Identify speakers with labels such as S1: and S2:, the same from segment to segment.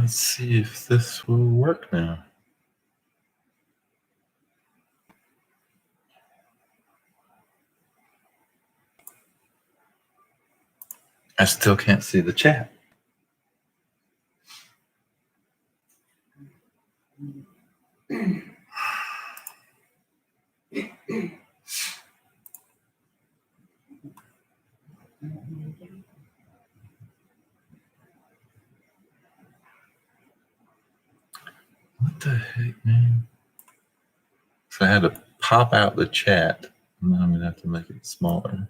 S1: Let's see if this will work now. I still can't see the chat. What the heck, man? So I had to pop out the chat. Now I'm gonna have to make it smaller.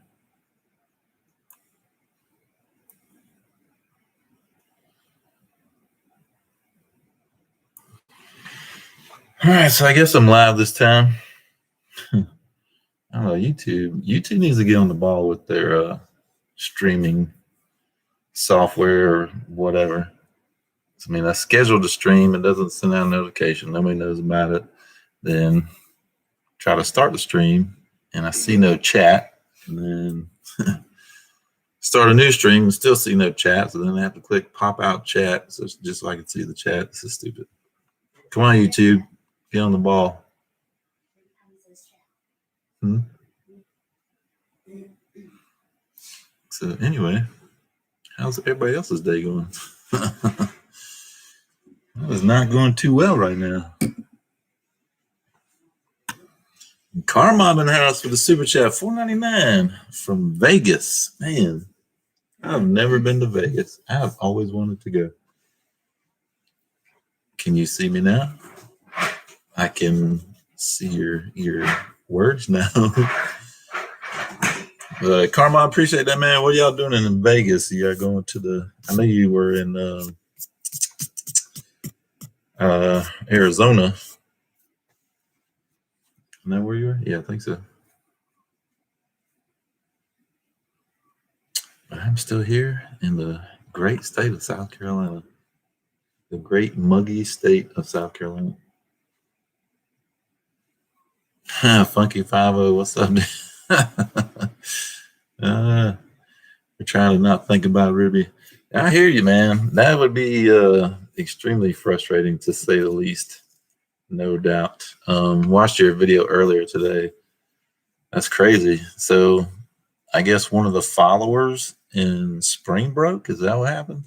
S1: All right, so I guess I'm live this time. I don't know, YouTube needs to get on the ball with their streaming software or whatever. I mean, I scheduled to stream, it doesn't send out a notification, nobody knows about it. Then try to start the stream and I see no chat, and then start a new stream and still see no chat, so then I have to click pop out chat just so I can see the chat. This is stupid. Come on, YouTube, get on the ball. So anyway, how's everybody else's day going? That is not going too well right now. Carmon in the house with the super chat, $4.99 from Vegas. Man, I've never been to Vegas. I've always wanted to go. Can you see me now? I can see your words now. Carmon, appreciate that, man. What are y'all doing in Vegas? You are going to the, I know you were in Arizona. Isn't that where you were? Yeah, I think so. I'm still here in the great state of South Carolina. The great muggy state of South Carolina. Funky 50, what's up? We're trying to not think about Ruby. I hear you, man. That would be extremely frustrating, to say the least. No doubt. Watched your video earlier today. That's crazy. So I guess one of the followers in Springbrook, is that what happened?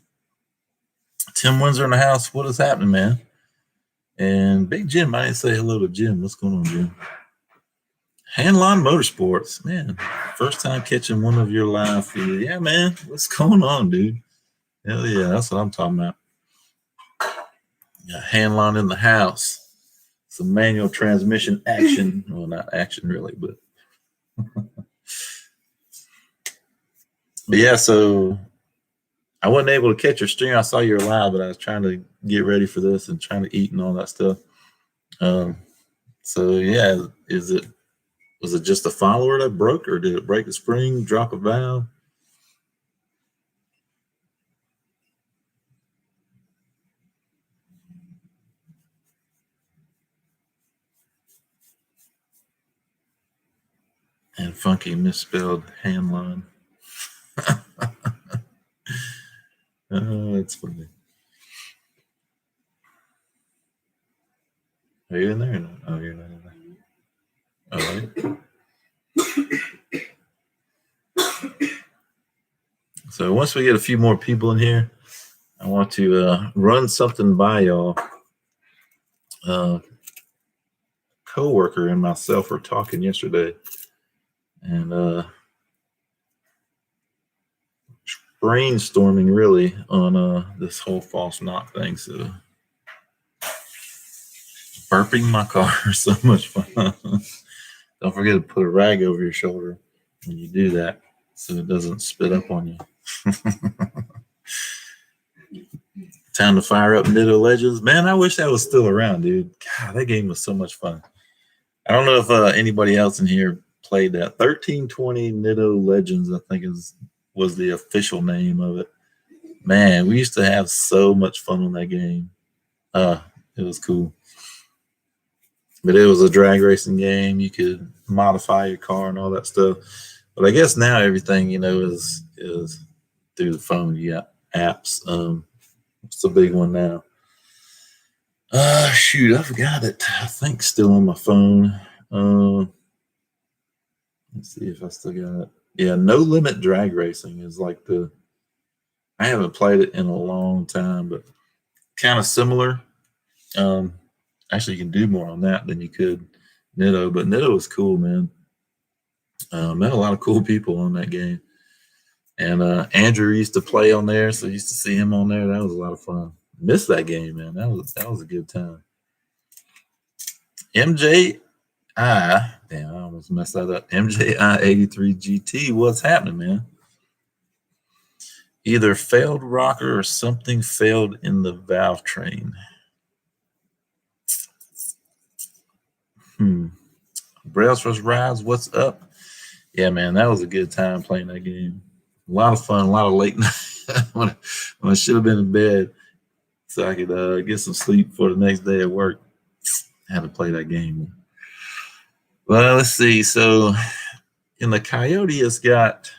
S1: Tim Windsor in the house. What is happening, man? And Big Jim, I didn't say hello to Jim. What's going on, Jim? Handline Motorsports, man. First time catching one of your live feeds. Yeah, man. What's going on, dude? Hell yeah, that's what I'm talking about. Got Handline in the house. Some manual transmission action. Well, not action really, but yeah, so I wasn't able to catch your stream. I saw you were live, but I was trying to get ready for this and trying to eat and all that stuff. So yeah, was it just a follower that broke, or did it break the spring, drop a valve? And Funky misspelled Handline. Oh, that's funny. Are you in there or not? Oh, you're not in there. All right. So once we get a few more people in here, I want to run something by y'all. Coworker and myself were talking yesterday, and brainstorming really on this whole false knock thing. So burping my car is so much fun. Don't forget to put a rag over your shoulder when you do that, so it doesn't spit up on you. Time to fire up Nitto Legends. Man, I wish that was still around, dude. God, that game was so much fun. I don't know if anybody else in here played that. 1320 Nitto Legends, I think was the official name of it. Man, we used to have so much fun on that game. It was cool. But it was a drag racing game. You could modify your car and all that stuff. But I guess now everything, is through the phone. You got apps. What's the big one now? Shoot, I forgot it. I think still on my phone. Let's see if I still got it. Yeah, No Limit Drag Racing is like I haven't played it in a long time, but kind of similar. Actually, you can do more on that than you could Nitto, but Nitto was cool, man. Met a lot of cool people on that game. And Andrew used to play on there, so I used to see him on there. That was a lot of fun. Missed that game, man. That was a good time. MJI, damn, I almost messed that up. MJI 83 GT, what's happening, man? Either failed rocker or something failed in the valve train. Brails vs. Rides, what's up? Yeah, man, that was a good time playing that game. A lot of fun, a lot of late night when I should have been in bed so I could get some sleep for the next day at work. I had to play that game. Well, let's see. So in the Coyote, it's got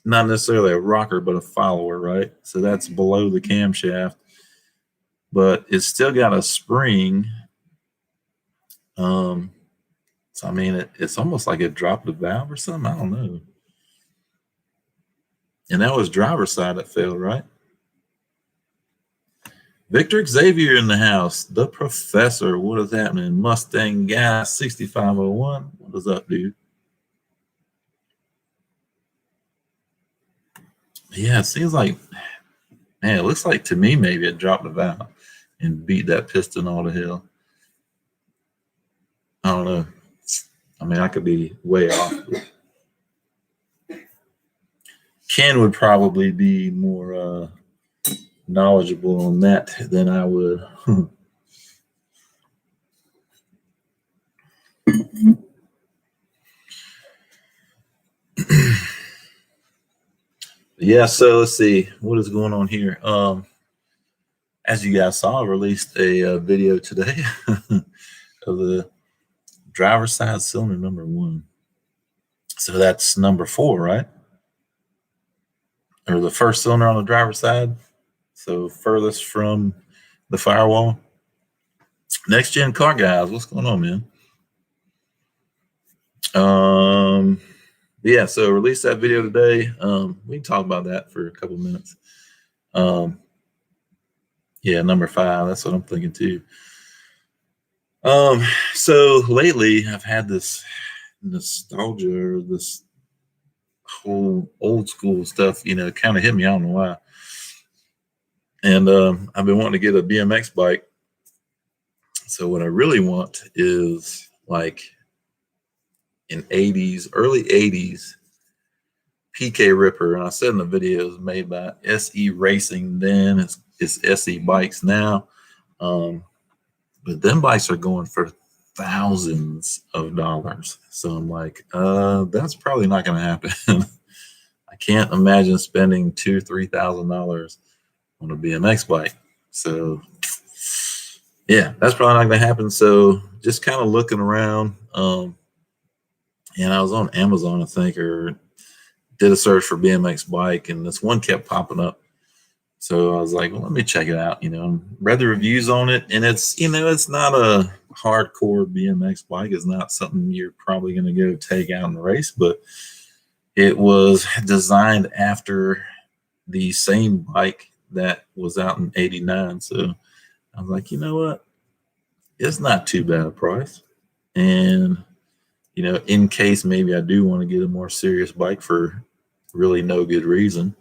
S1: not necessarily a rocker, but a follower, right? So that's below the camshaft, but it's still got a spring. So I mean, it's almost like it dropped the valve or something. I don't know. And that was driver's side that failed, right? Victor Xavier in the house. The professor. What is happening? Mustang Guy 6501. What is up, dude? Yeah, it seems like, man, it looks like to me maybe it dropped the valve and beat that piston all to hell. I don't know. I mean, I could be way off. Ken would probably be more knowledgeable on that than I would. Yeah, so let's see what is going on here. As you guys saw, I released a video today of the driver's side cylinder number 1. So that's number 4, right? Or the first cylinder on the driver's side. So furthest from the firewall. Next gen car guys, what's going on, man? Yeah, so released that video today. We can talk about that for a couple minutes. Yeah, number 5, that's what I'm thinking too. So lately I've had this nostalgia, this whole old school stuff, kind of hit me. I don't know why. And I've been wanting to get a BMX bike. So what I really want is like an 80s, early 80s PK Ripper. And I said in the video, it was made by SE Racing then. It's SE Bikes now. But them bikes are going for thousands of dollars. So I'm like, that's probably not going to happen. I can't imagine spending $2,000-$3,000 on a BMX bike. So yeah, that's probably not going to happen. So just kind of looking around. And I was on Amazon, I think, or did a search for BMX bike, and this one kept popping up. So I was like, well, let me check it out. Read the reviews on it, and it's not a hardcore BMX bike. It's not something you're probably going to go take out and race, but it was designed after the same bike that was out in '89. So I was like, you know what? It's not too bad a price. And, in case maybe I do want to get a more serious bike for really no good reason,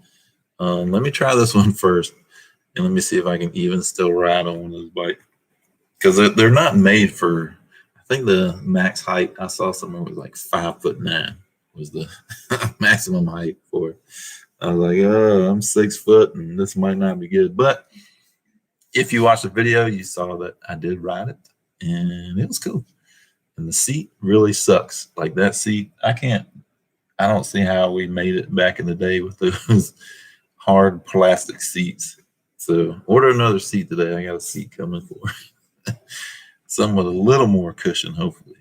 S1: let me try this one first. And let me see if I can even still ride on one of those bikes. Because they're not made for, I think the max height I saw somewhere was like 5'9" was the maximum height for it. I was like, oh, I'm 6 foot and this might not be good. But if you watched the video, you saw that I did ride it and it was cool. And the seat really sucks. Like that seat, I don't see how we made it back in the day with those hard plastic seats. So order another seat today. I got a seat coming for some with a little more cushion, hopefully.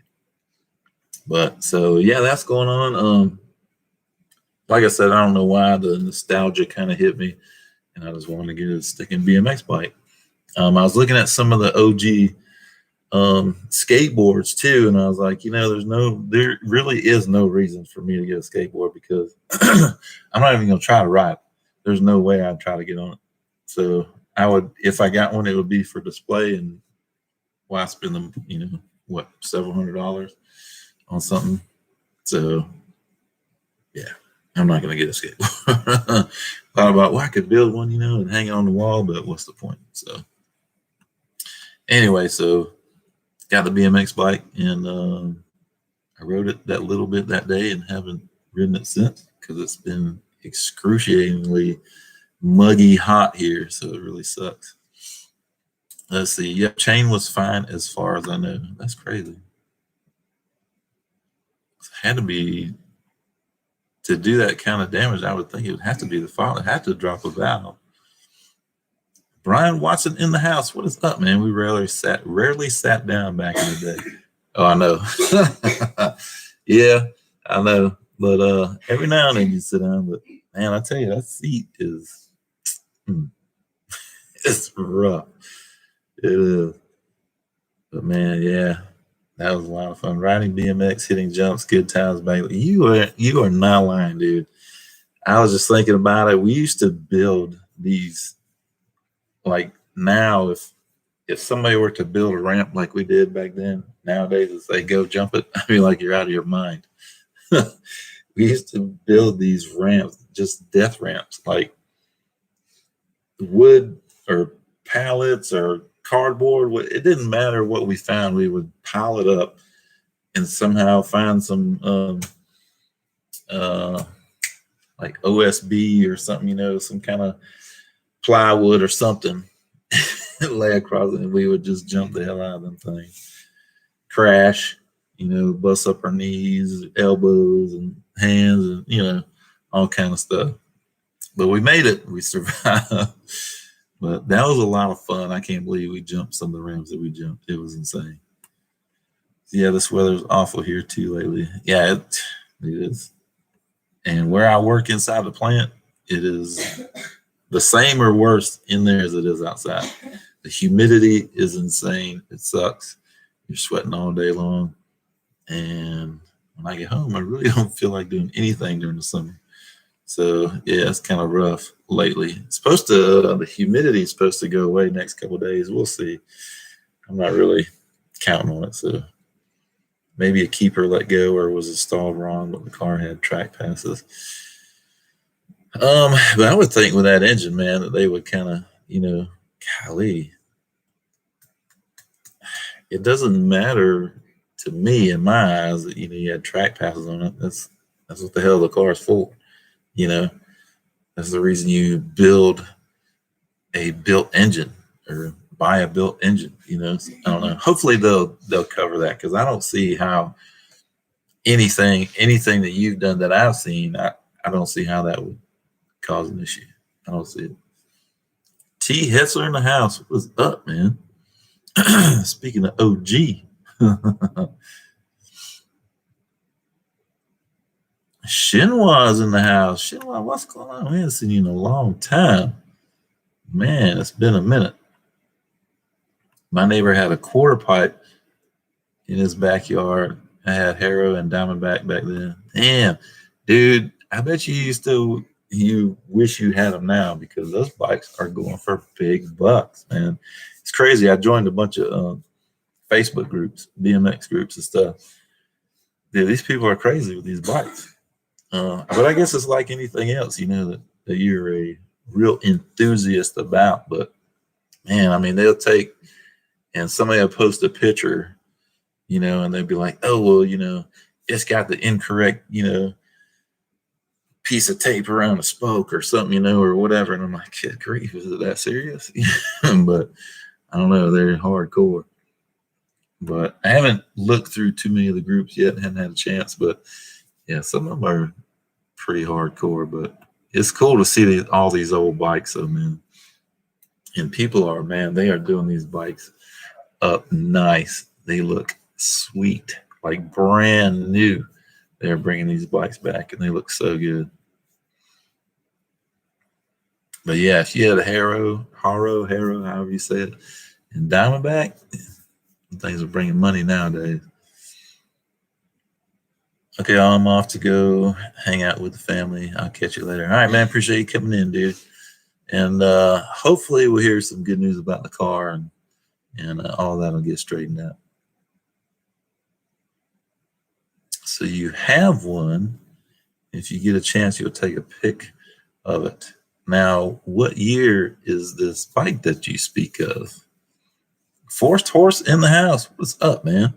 S1: But so yeah, that's going on. Like I said, I don't know why the nostalgia kind of hit me, and I just wanted to get a sticking BMX bike. I was looking at some of the OG skateboards too, and I was like, there really is no reason for me to get a skateboard because I'm not even gonna try to ride it. There's no way I'd try to get on it. So I would, if I got one, it would be for display, and why spend them, several $100s on something. So yeah, I'm not gonna get a skateboard. Thought about, well, I could build one, and hang it on the wall, but what's the point? So anyway, so got the BMX bike, and I rode it that little bit that day and haven't ridden it since because it's been excruciatingly muggy hot here, so it really sucks. Let's see. Yep, chain was fine as far as I know. That's crazy. It had to be, to do that kind of damage, I would think it would have to be the fault. It had to drop a valve. Brian Watson in the house. What is up, man? We rarely sat down back in the day. Oh, I know. Yeah, I know. But every now and then you sit down. But man, I tell you, that seat is it's rough. It is. But man, yeah, that was a lot of fun. Riding BMX, hitting jumps, good times, baby. You are not lying, dude. I was just thinking about it. We used to build these, like, now if somebody were to build a ramp like we did back then, nowadays if they go jump it, I'd be like, you're out of your mind. We used to build these ramps, just death ramps, like wood or pallets or cardboard. It didn't matter what we found. We would pile it up and somehow find some like OSB or something, some kind of plywood or something, lay across it, and we would just jump the hell out of them things. Crash, bust up our knees, elbows, and hands, and all kind of stuff. But we made it. We survived. But that was a lot of fun. I can't believe we jumped some of the ramps that we jumped. It was insane. Yeah, this weather's awful here too lately. Yeah, it is. And where I work inside the plant, it is the same or worse in there as it is outside. The humidity is insane. It sucks. You're sweating all day long. And when I get home, I really don't feel like doing anything during the summer. So yeah, it's kind of rough lately. It's supposed to, the humidity is supposed to go away next couple of days. We'll see. I'm not really counting on it. So maybe a keeper let go or was installed wrong, but the car had track passes. But I would think with that engine, man, that they would kind of, golly, it doesn't matter to me in my eyes that you had track passes on it. That's what the hell the car is for. That's the reason you build a built engine or buy a built engine. So, I don't know. Hopefully they'll cover that because I don't see how anything that you've done that I've seen, I don't see how that would cause an issue. I don't see it. T. Hessler in the house. What's up, man? Speaking of OG. Shinwa's in the house. Shinwa, what's going on? We haven't seen you in a long time. Man, it's been a minute. My neighbor had a quarter pipe in his backyard. I had Harrow and Diamondback back then. Damn, dude, I bet you wish you had them now because those bikes are going for big bucks, man. It's crazy. I joined a bunch of Facebook groups, BMX groups and stuff. Dude, these people are crazy with these bikes. But I guess it's like anything else, that you're a real enthusiast about. But man, I mean, they'll take and somebody will post a picture, and they'll be like, oh, well, it's got the incorrect, piece of tape around the spoke or something, or whatever. And I'm like, good grief, is it that serious? But I don't know. They're hardcore. But I haven't looked through too many of the groups yet. Haven't had a chance. But yeah, some of them are pretty hardcore. But it's cool to see all these old bikes, though, man. And people are, man, they are doing these bikes up nice. They look sweet, like brand new. They're bringing these bikes back, and they look so good. But yeah, if you had a Harrow, however you say it, and Diamondback, things are bringing money nowadays. Okay, I'm off to go hang out with the family. I'll catch you later. All right, man. Appreciate you coming in, dude. And hopefully we'll hear some good news about the car and all that'll get straightened out. So you have one. If you get a chance, you'll take a pic of it. Now, what year is this bike that you speak of? Forced Horse in the house. What's up, man?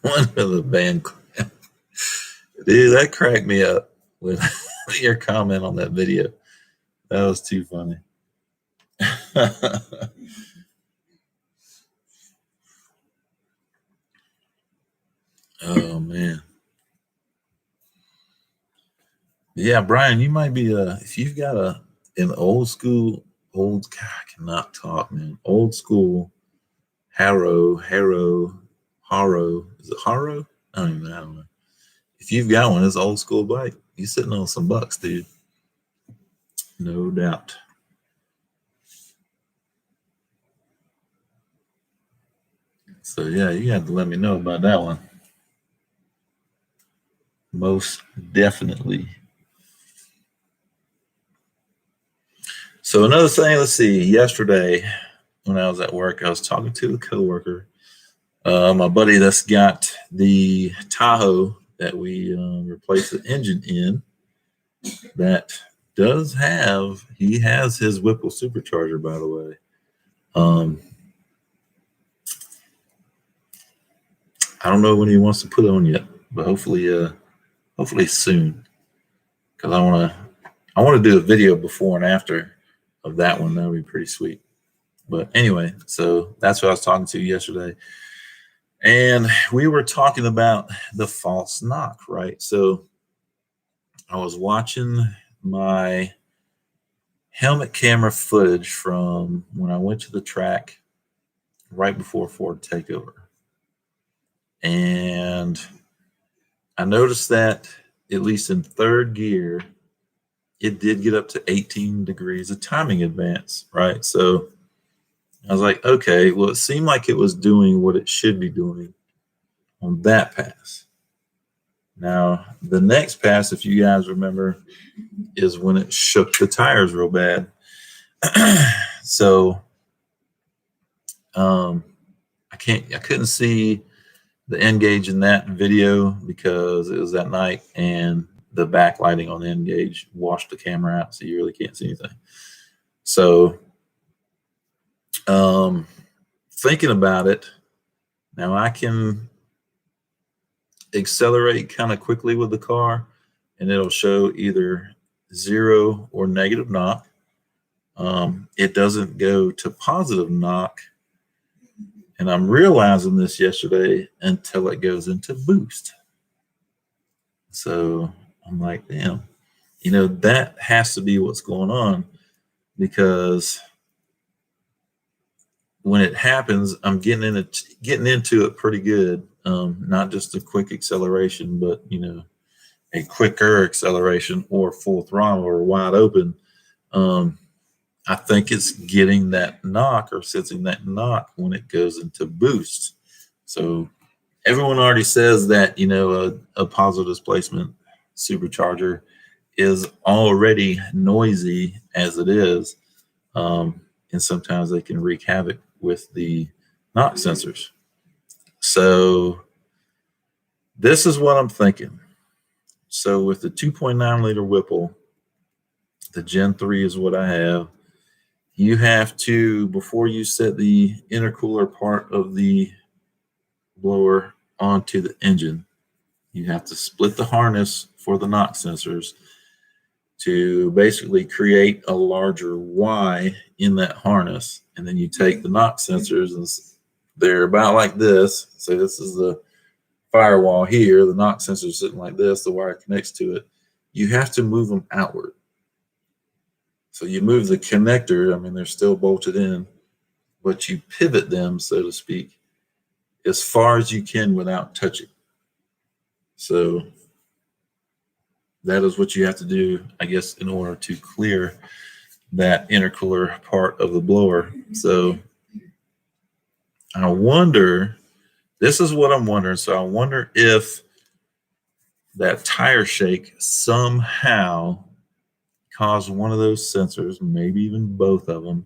S1: One of the band. Dude, that cracked me up with your comment on that video. That was too funny. Oh man. Yeah, Brian, you might be if you've got an old school God, I cannot talk, man. Old school Harrow. Is it Harrow? I don't know. If you've got one, it's old school bike. You're sitting on some bucks, dude. No doubt. So yeah, you have to let me know about that one. Most definitely. So another thing, let's see. Yesterday, when I was at work, I was talking to a coworker, my buddy that's got the Tahoe that we replaced the engine in. That does have, he has his Whipple supercharger, by the way. I don't know when he wants to put it on yet, but hopefully soon, because I want to do a video before and after of that one. That would be pretty sweet. But anyway, so that's what I was talking to yesterday, and we were talking about the false knock, right? So I was watching my helmet camera footage from when I went to the track right before Ford takeover, and I noticed that at least in third gear, it did get up to 18 degrees of timing advance, right? So I was like, okay, well, it seemed like it was doing what it should be doing on that pass. Now, the next pass, if you guys remember, is when it shook the tires real bad. So I couldn't see the N gauge in that video because it was at night and the backlighting on the N gauge washed the camera out, so you really can't see anything. So thinking about it, now I can accelerate kind of quickly with the car and it'll show either 0 or negative knock. It doesn't go to positive knock, and I'm realizing this yesterday, until it goes into boost. So I'm like, damn, that has to be what's going on, because when it happens, I'm getting into it pretty good. Not just a quick acceleration, but a quicker acceleration or full throttle or wide open. I think it's getting that knock or sensing that knock when it goes into boost. So everyone already says that a positive displacement supercharger is already noisy as it is, and sometimes they can wreak havoc with the knock sensors. So this is what I'm thinking. So with the 2.9 liter Whipple, the Gen 3 is what I have. You have to, before you set the intercooler part of the blower onto the engine, you have to split the harness for the knock sensors to basically create a larger Y in that harness. And then you take the knock sensors, and they're about like this. So this is the firewall here. The knock sensor is sitting like this. The wire connects to it. You have to move them outward. So you move the connector. I mean, they're still bolted in, but you pivot them, so to speak, as far as you can without touching. So that is what you have to do, I guess, in order to clear that intercooler part of the blower. So I wonder, this is what I'm wondering. So I wonder if that tire shake somehow caused one of those sensors, maybe even both of them,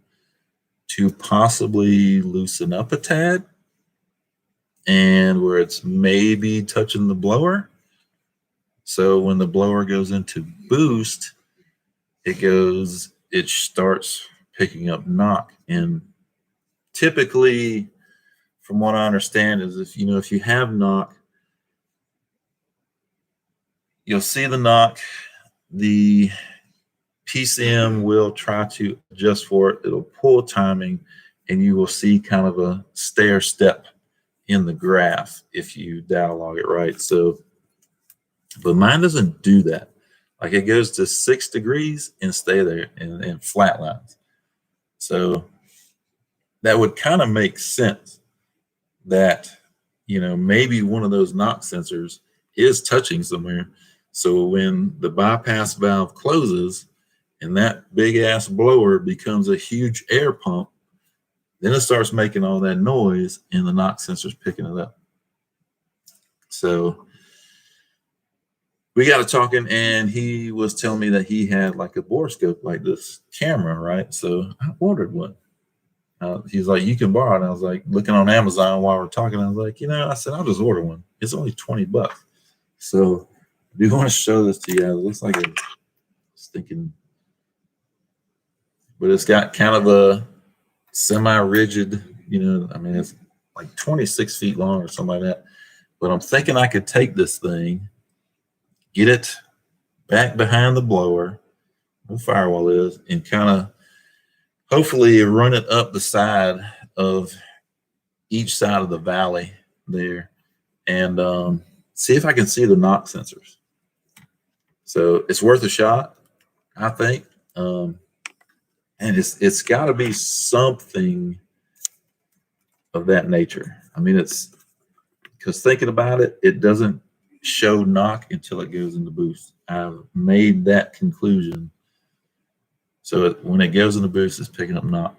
S1: to possibly loosen up a tad, and where it's maybe touching the blower. So when the blower goes into boost, it starts picking up knock. And typically, from what I understand, is if you have knock, you'll see the knock, the PCM will try to adjust for it. It'll pull timing, and you will see kind of a stair step in the graph if you data log it right. So, but mine doesn't do that. Like, it goes to 6 degrees and stay there and flatlines. So that would kind of make sense that, maybe one of those knock sensors is touching somewhere. So when the bypass valve closes and that big ass blower becomes a huge air pump, then it starts making all that noise and the knock sensor's picking it up. So we got to talking, and he was telling me that he had like a borescope, like this camera, right? So I ordered one. He's like, you can borrow it. And I was like, looking on Amazon while we're talking, I was like, I said, I'll just order one. It's only $20. So I do want to show this to you guys. It looks like a stinking, but it's got kind of a semi-rigid, it's like 26 feet long or something like that. But I'm thinking I could take this thing, get it back behind the blower, where the firewall is, and kind of hopefully run it up the side of each side of the valley there, and see if I can see the knock sensors. So it's worth a shot, I think. And it's got to be something of that nature. I mean, it's because thinking about it, it doesn't show knock until it goes into boost. I've made that conclusion. So when it goes into boost, it's picking up knock.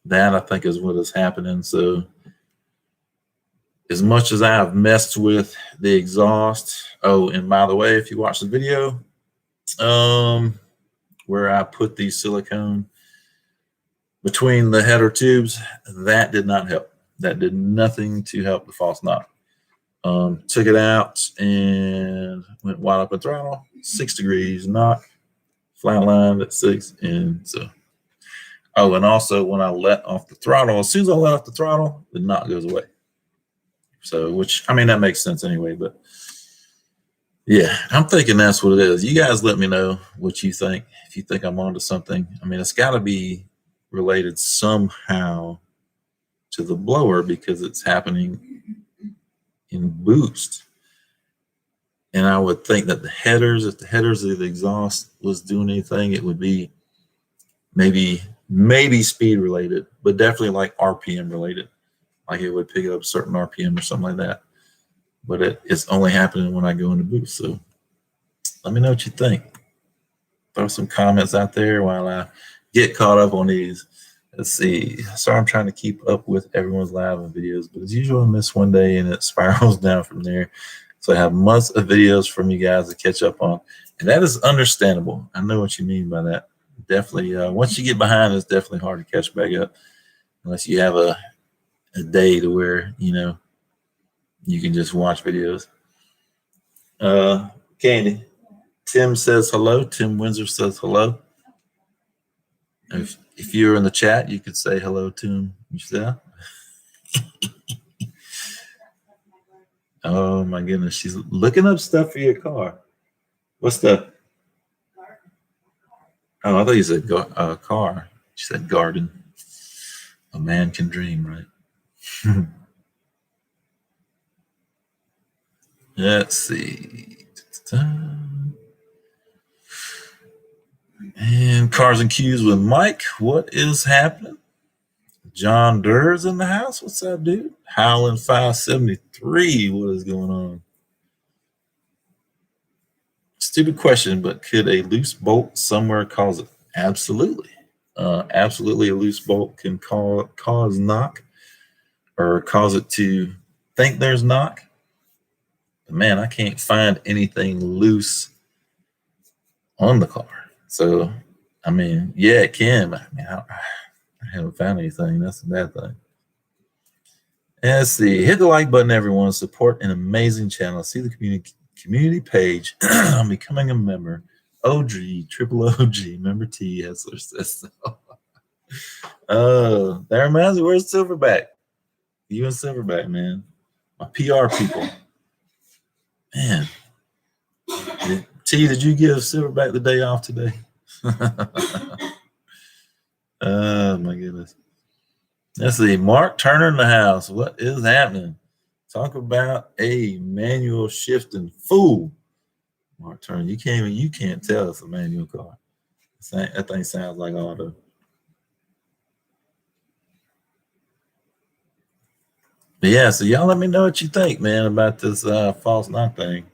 S1: That, I think, is what is happening. So as much as I have messed with the exhaust, oh, and by the way, if you watch the video, where I put the silicone between the header tubes, that did not help. That did nothing to help the false knock. Took it out and went wide open throttle, 6 degrees knock, flatlined at 6, and so. Oh, and also when I let off the throttle, as soon as I let off the throttle, the knock goes away. So, which, I mean, that makes sense anyway, but yeah, I'm thinking that's what it is. You guys let me know what you think. If you think I'm onto something, I mean, it's got to be related somehow to the blower because it's happening in boost. And I would think that if the headers of the exhaust was doing anything, it would be maybe speed related, but definitely like RPM related. Like it would pick up a certain RPM or something like that. But it's only happening when I go into boost. So let me know what you think. Throw some comments out there while I get caught up on these. Let's see. Sorry, I'm trying to keep up with everyone's live and videos, but as usual, I miss one day and it spirals down from there. So I have months of videos from you guys to catch up on, and that is understandable. I know what you mean by that. Definitely, once you get behind, it's definitely hard to catch back up unless you have a day to where you can just watch videos. Candy. Tim says hello. Tim Windsor says hello. If you're in the chat, you could say hello to him yourself. Oh my goodness, she's looking up stuff for your car. What stuff? Oh, I thought you said car. She said garden. A man can dream, right? Let's see. And Cars and Cues with Mike. What is happening? John Durr's in the house. What's up, dude? Howling 573. What is going on? Stupid question, but could a loose bolt somewhere cause it? Absolutely. Absolutely, a loose bolt can cause knock or cause it to think there's knock. But man, I can't find anything loose on the car. So, I mean, yeah, it can. But I mean, I haven't found anything. That's a bad thing. And let's see. Hit the like button, everyone. Support an amazing channel. See the community page on becoming a member. OG, triple OG, member T, Hessler says so. That reminds me, where's Silverback? You and Silverback, man. My PR people. Man. T, did you give Silverback the day off today? Oh, my goodness. Let's see. Mark Turner in the house. What is happening? Talk about a manual shifting fool. Mark Turner, you can't tell it's a manual car. That thing sounds like auto. But yeah, so y'all let me know what you think, man, about this false knock thing.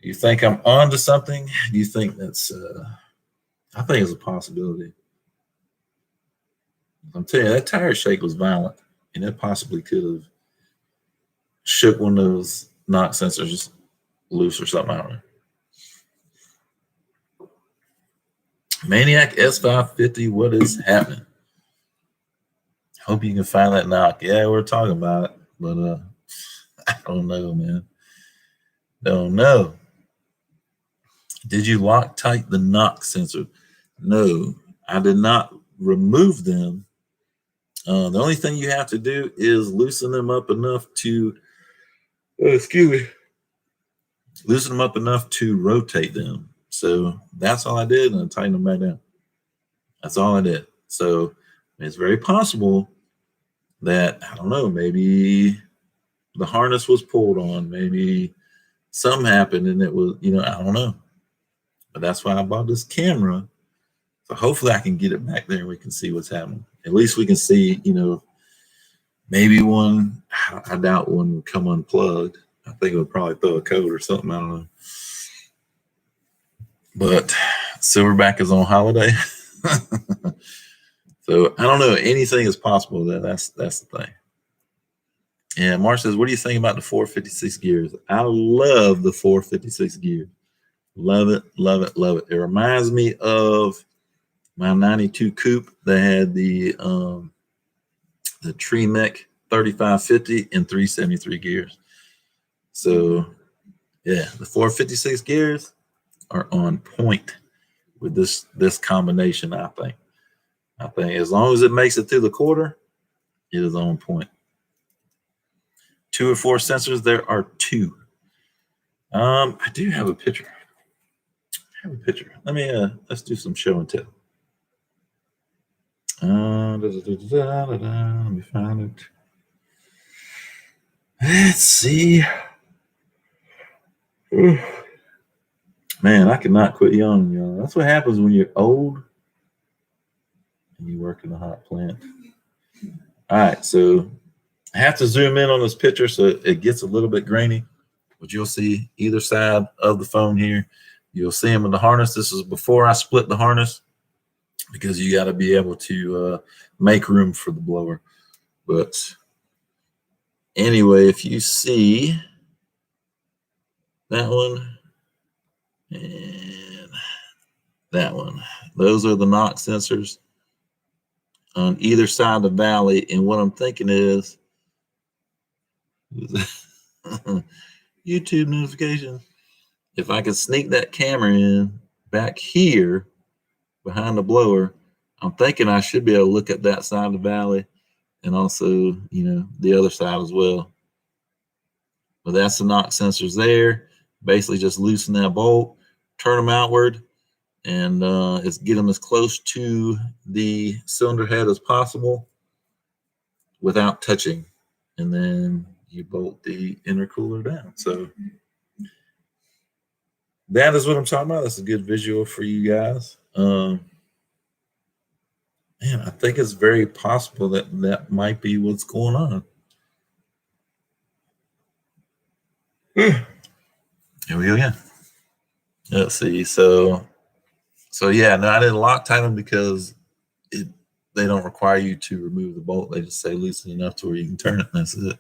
S1: You think I'm onto something? Do you think that's I think it's a possibility. I'm telling you, that tire shake was violent, and it possibly could have shook one of those knock sensors loose or something. I don't know. Maniac S550, what is happening? Hope you can find that knock. Yeah, we're talking about it, but I don't know, man. Don't know. Did you Loctite the knock sensor? No, I did not remove them. The only thing you have to do is loosen them up enough to, loosen them up enough to rotate them. So that's all I did, and I tightened them back down. That's all I did. So it's very possible that, I don't know, maybe the harness was pulled on, maybe something happened and it was, I don't know. But that's why I bought this camera. So hopefully I can get it back there and we can see what's happening. At least we can see, maybe one, I doubt one would come unplugged. I think it would probably throw a code or something. I don't know. But Silverback is on holiday. So I don't know. Anything is possible. That's the thing. Yeah, Mark says, what do you think about the 456 gears? I love the 456 gears. Love it, love it, love it. It reminds me of my 92 coupe that had the Tree Mech 3550 and 373 gears. So yeah, the 456 gears are on point with this combination. I think as long as it makes it through the quarter, it is on point. 2 or 4 sensors. There are 2. I do have a picture. Let me let's do some show and tell. Let me find it. Let's see. Man, I cannot quit yawning, y'all. That's what happens when you're old and you work in a hot plant. All right, so I have to zoom in on this picture so it gets a little bit grainy, but you'll see either side of the phone here. You'll see them in the harness. This is before I split the harness because you got to be able to make room for the blower. But anyway, if you see that one and that one, those are the knock sensors on either side of the valley. And what I'm thinking is YouTube notification. If I could sneak that camera in back here behind the blower, I'm thinking I should be able to look at that side of the valley and also, the other side as well. But that's the knock sensors there. Basically just loosen that bolt, turn them outward, and get them as close to the cylinder head as possible without touching. And then you bolt the intercooler down. So that is what I'm talking about. That's a good visual for you guys. Man, I think it's very possible that might be what's going on. Here we go again. Let's see. So yeah, no, I didn't Loctite them because they don't require you to remove the bolt. They just say loosen enough to where you can turn it, and that's it.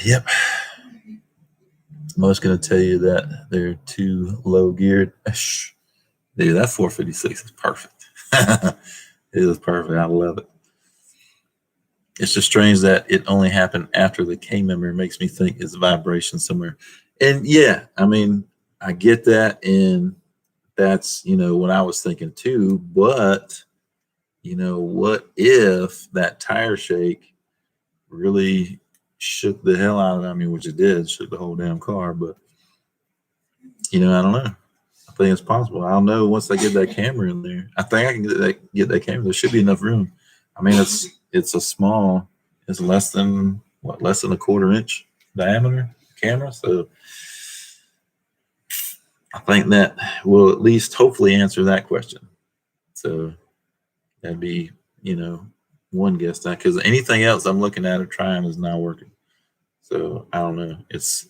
S1: Yep. Most going to tell you that they're too low geared. Dude, that 456 is perfect. It is perfect. I love it. It's just strange that it only happened after the K member. It makes me think it's vibration somewhere. And yeah, I mean, I get that, and that's, you know, what I was thinking too. But, you know, what if that tire shake really shook the hell out of it? I mean, which it did, shook the whole damn car. But, you know, I don't know. I think it's possible. I'll know once I get that camera in there. I think I can get that camera. There should be enough room. I mean, it's a small. It's less than less than a 1/4 inch diameter camera. So I think that will at least hopefully answer that question. So that'd be, you know, one guess, that because anything else I'm looking at or trying is not working. So I don't know. It's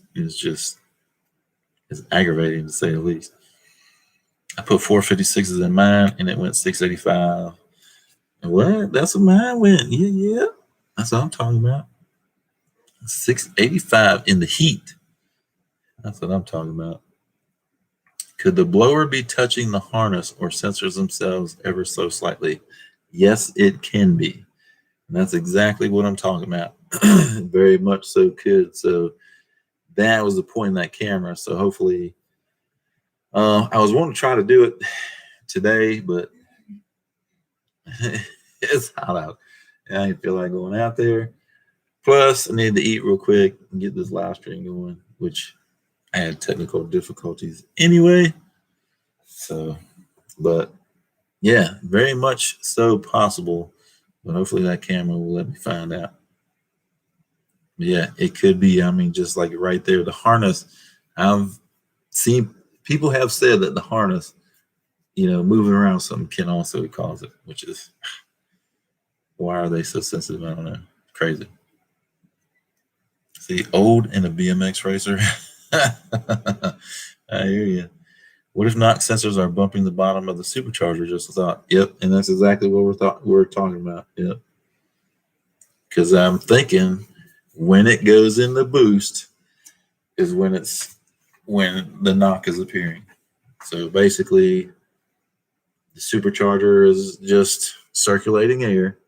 S1: aggravating to say the least. I put 456s in mine and it went 685. And what? That's what mine went. Yeah. That's what I'm talking about. 685 in the heat. That's what I'm talking about. Could the blower be touching the harness or sensors themselves ever so slightly? Yes, it can be. And that's exactly what I'm talking about. Very much so could. So that was the point in that camera. So hopefully, I was wanting to try to do it today, but it's hot out. And I didn't feel like going out there. Plus, I needed to eat real quick and get this live stream going, which I had technical difficulties anyway. So, but yeah, very much so possible. But hopefully that camera will let me find out. But yeah, it could be. I mean, just like right there, the harness. I've seen people have said that the harness, you know, moving around something can also cause it, which is, why are they so sensitive? I don't know. Crazy. See, old and a BMX racer. I hear you. What if knock sensors are bumping the bottom of the supercharger? Just a thought. Yep, and that's exactly what we're talking about. Yep. Because I'm thinking when it goes in the boost is when the knock is appearing. So basically, the supercharger is just circulating air,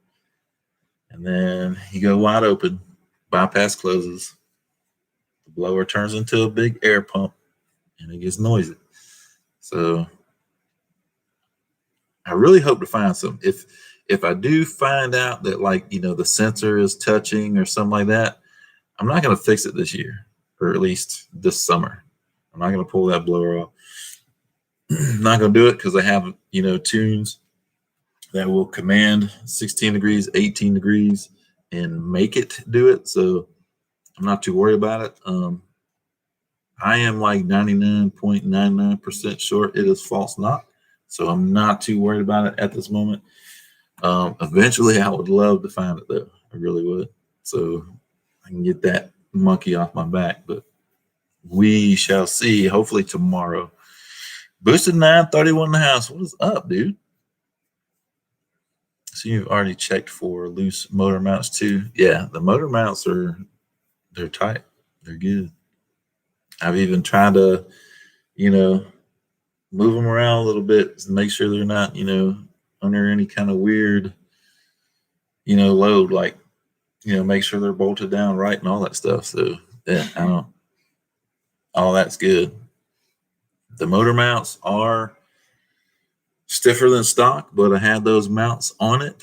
S1: and then you go wide open, bypass closes, the blower turns into a big air pump, and it gets noisy. So I really hope to find some. If I do find out that, like, you know, the sensor is touching or something like that, I'm not going to fix it this year, or at least this summer. I'm not going to pull that blower off. I'm not going to do it because I have, you know, tunes that will command 16 degrees, 18 degrees, and make it do it. So I'm not too worried about it. I am like 99.99% sure it is false knock. So I'm not too worried about it at this moment. Eventually, I would love to find it, though. I really would. So I can get that monkey off my back. But we shall see. Hopefully tomorrow. Boosted 931 in the house. What is up, dude? So you've already checked for loose motor mounts too. Yeah, the motor mounts they're tight. They're good. I've even tried to, you know, move them around a little bit to make sure they're not, you know, under any kind of weird, you know, load, like, you know, make sure they're bolted down right and all that stuff. So yeah, all that's good. The motor mounts are stiffer than stock, but I had those mounts on it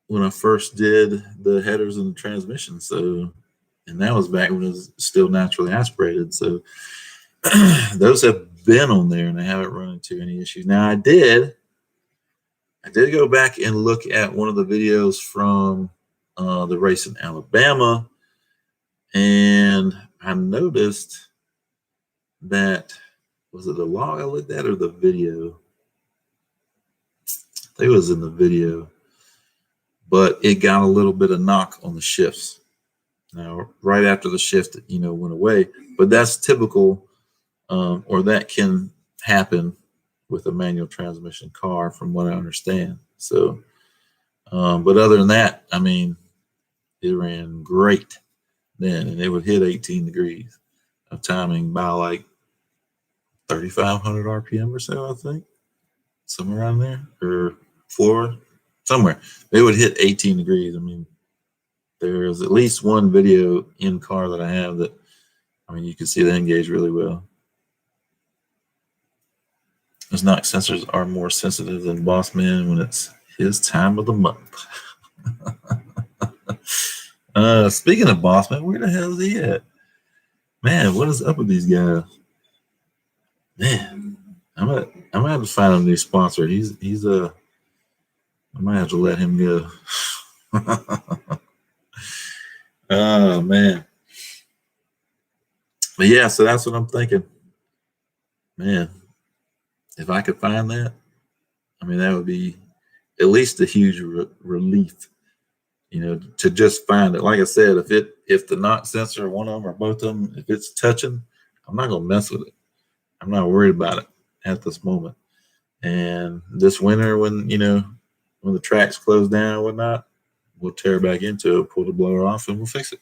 S1: when I first did the headers and the transmission. So, and that was back when it was still naturally aspirated. So those have been on there and I haven't run into any issues. Now I did go back and look at one of the videos from the race in Alabama, and I noticed that, was it the log I looked at or the video? I think it was in the video, but it got a little bit of knock on the shifts. Now, right after the shift, went away, but that's typical, or that can happen with a manual transmission car, from what I understand. So, but other than that, I mean, it ran great then, and it would hit 18 degrees of timing by like 3,500 RPM or so, I think, somewhere around there, or four, somewhere. They would hit 18 degrees. I mean, there's at least one video in car that I have that, I mean, you can see the engage really well. Those knock sensors are more sensitive than Boss Man when it's his time of the month. Speaking of Boss Man, where the hell is he at? Man, what is up with these guys? Man, I'm gonna have to find a new sponsor. He's I might have to let him go. Oh man. But yeah, so that's what I'm thinking. Man, if I could find that, I mean, that would be at least a huge relief, to just find it. Like I said, if the knock sensor, one of them or both of them, if it's touching, I'm not gonna mess with it. I'm not worried about it at this moment. And this winter, when the tracks close down and whatnot, we'll tear back into it, pull the blower off, and we'll fix it.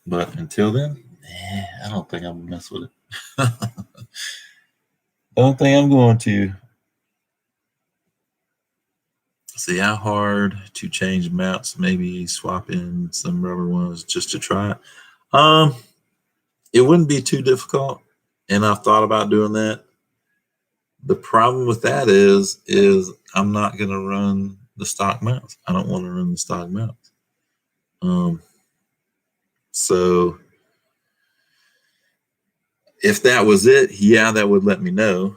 S1: But until then, I don't think I'm gonna mess with it. Don't think I'm going to. See how hard to change mounts. Maybe swap in some rubber ones just to try it. It wouldn't be too difficult, and I've thought about doing that. The problem with that is I'm not going to run the stock mounts. I don't want to run the stock mounts. So if that was it, yeah, that would let me know.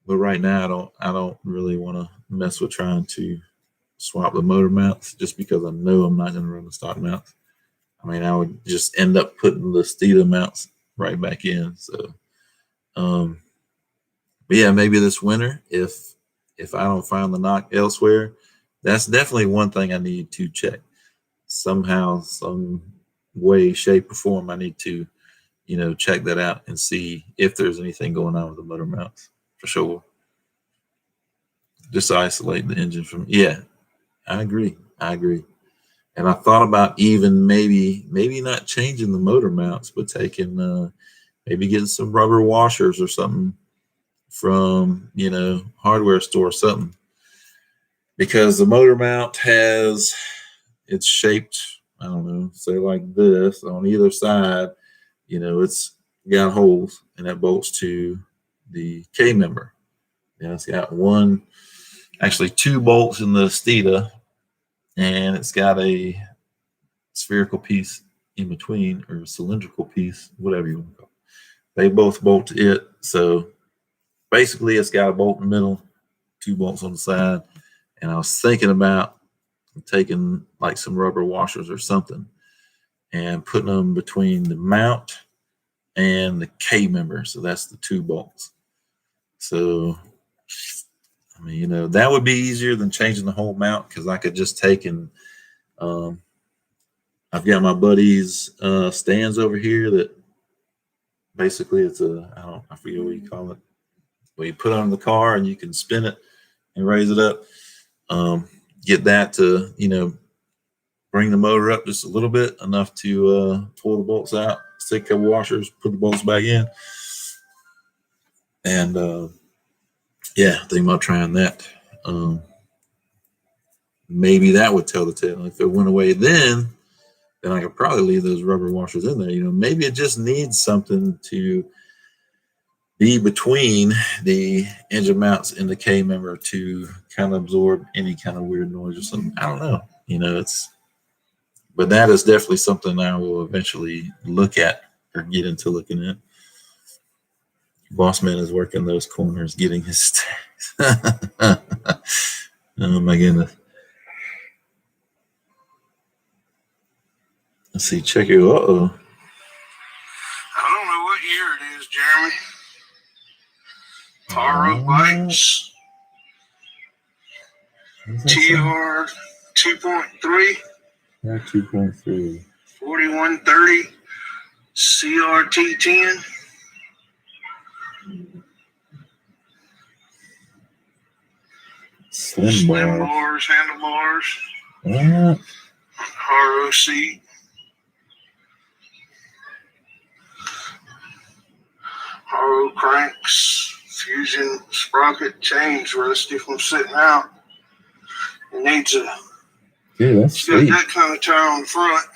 S1: But right now, I don't really want to mess with trying to swap the motor mounts, just because I know I'm not going to run the stock mounts. I mean, I would just end up putting the Steeda mounts right back in. So, but yeah, maybe this winter, if I don't find the knock elsewhere, that's definitely one thing I need to check. Somehow, some way, shape, or form, I need to, check that out and see if there's anything going on with the motor mounts, for sure. Just isolate the engine from, yeah, I agree. And I thought about even maybe not changing the motor mounts, but taking maybe getting some rubber washers or something from hardware store or something, because the motor mount it's shaped, I don't know, say like this on either side. It's got holes, and that bolts to the K member. It's got actually two bolts in the Steeda, and it's got a spherical piece in between, or cylindrical piece, whatever you want to call it. They both bolt to it. So basically, it's got a bolt in the middle, two bolts on the side. And I was thinking about taking like some rubber washers or something and putting them between the mount and the K member. So that's the two bolts. So, I mean, that would be easier than changing the whole mount, because I could just take and I've got my buddy's stands over here that basically it's I forget what you call it. Well, you put it on the car and you can spin it and raise it up. Get that to, bring the motor up just a little bit, enough to pull the bolts out, stick a couple washers, put the bolts back in. And yeah, thinking about trying that. Maybe that would tell the tale. If it went away then I could probably leave those rubber washers in there. Maybe it just needs something to be between the engine mounts and the K member to kind of absorb any kind of weird noise or something. I don't know. But that is definitely something I will eventually look at, or get into looking at. Boss Man is working those corners, getting his stacks. Oh my goodness. Let's see, check it. Uh-oh.
S2: I don't know what year it is, Jeremy. Taro Bikes. TR 2.3.
S1: Yeah, 2.3.
S2: 4130 CRT 10.
S1: Slim bar.
S2: bars, handlebars,
S1: What?
S2: ROC. RO cranks, fusion sprocket, chains rusty from sitting out. It needs a,
S1: Dude, that's
S2: it's got
S1: sweet.
S2: that kind of tire on the front.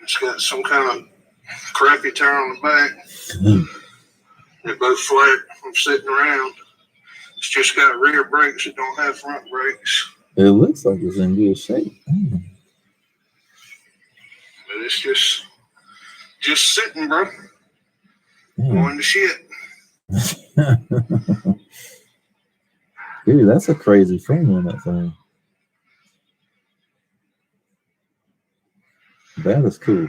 S2: It's got some kind of crappy tire on the back. They're both flat from sitting around. It's just got rear brakes. It don't have front brakes.
S1: It looks like it's in good shape.
S2: But it's just sitting, bro. Going to shit.
S1: Dude, that's a crazy frame on that thing. That is cool.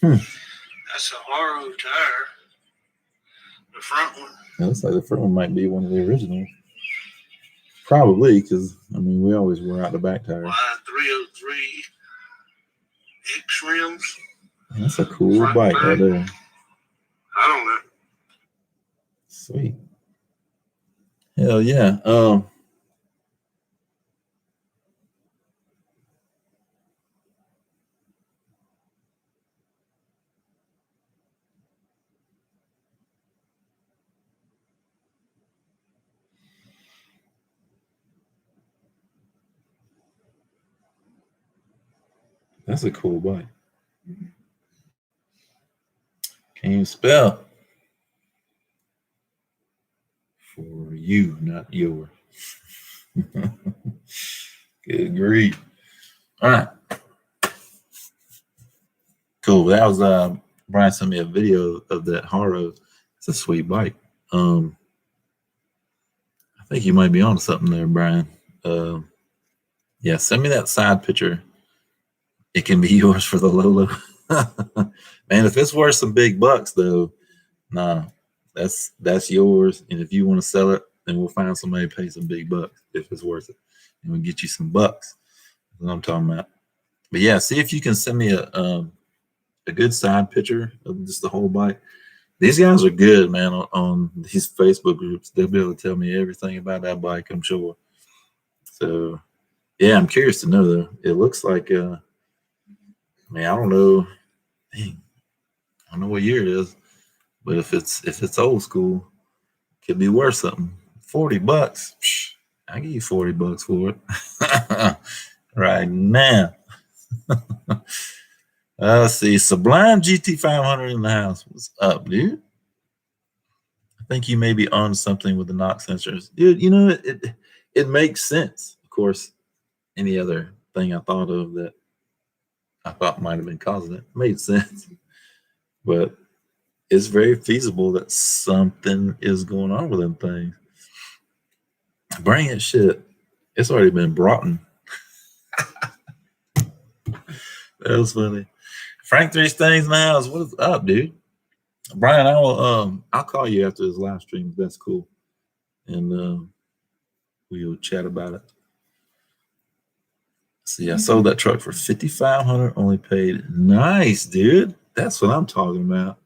S2: That's a RO tire. The front one.
S1: It looks like the front one might be one of the originals. Probably, because, I mean, we always wear out the back tire.
S2: Y303 X rims.
S1: That's a cool bike right there.
S2: I don't know.
S1: Sweet. Hell yeah. That's a cool bike. Can you spell? For you, not your. Good grief. All right. Cool. That was Brian sent me a video of that Haro. It's a sweet bike. I think you might be on something there, Brian. Yeah, send me that side picture. It can be yours for the Lolo. Man, if it's worth some big bucks though, nah, that's yours. And if you want to sell it, then we'll find somebody to pay some big bucks if it's worth it. And we'll get you some bucks. That's what I'm talking about. But yeah, see if you can send me a good side picture of just the whole bike. These guys are good, man, on these Facebook groups. They'll be able to tell me everything about that bike, I'm sure. So yeah, I'm curious to know though. It looks like I mean, I don't know. Dang, I don't know what year it is, but if it's old school, it could be worth something. $40. Psh, I give you $40 for it. Right now. Let's see. Sublime GT500 in the house. What's up, dude? I think you may be on something with the knock sensors. Dude, you know, it makes sense. Of course, any other thing I thought of that I thought might have been causing it made sense. But it's very feasible that something is going on with them things. Bring it shit. It's already been brought in. That was funny. Frank Three Stains in the house. What is up, dude? Brian, I'll call you after this live stream. That's cool. And we'll chat about it. See, I sold that truck for $5,500, only paid. Nice, dude. That's what I'm talking about.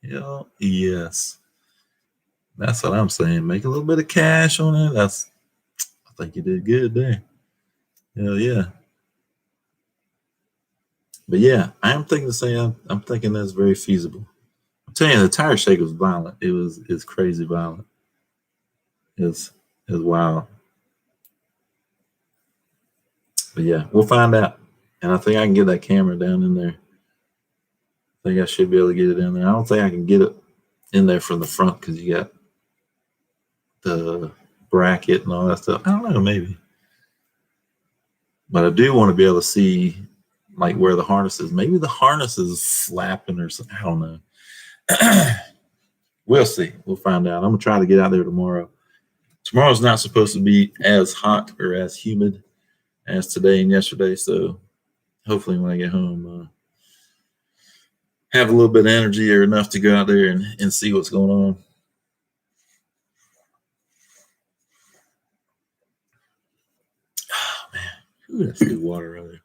S1: Hell yes. That's what I'm saying. Make a little bit of cash on it. I think you did good there. Hell yeah. But yeah, I am thinking the same. I'm thinking that's very feasible. I'm telling you, the tire shake was violent. It's crazy violent. It's wild. But yeah, we'll find out. And I think I can get that camera down in there. I think I should be able to get it in there. I don't think I can get it in there from the front because you got the bracket and all that stuff. I don't know, maybe. But I do want to be able to see like where the harness is. Maybe the harness is flapping or something. I don't know. We'll see. We'll find out. I'm going to try to get out there tomorrow. Tomorrow's not supposed to be as hot or as humid as today and yesterday. So hopefully when I get home, have a little bit of energy or enough to go out there and see what's going on. Ooh, that's good water right there.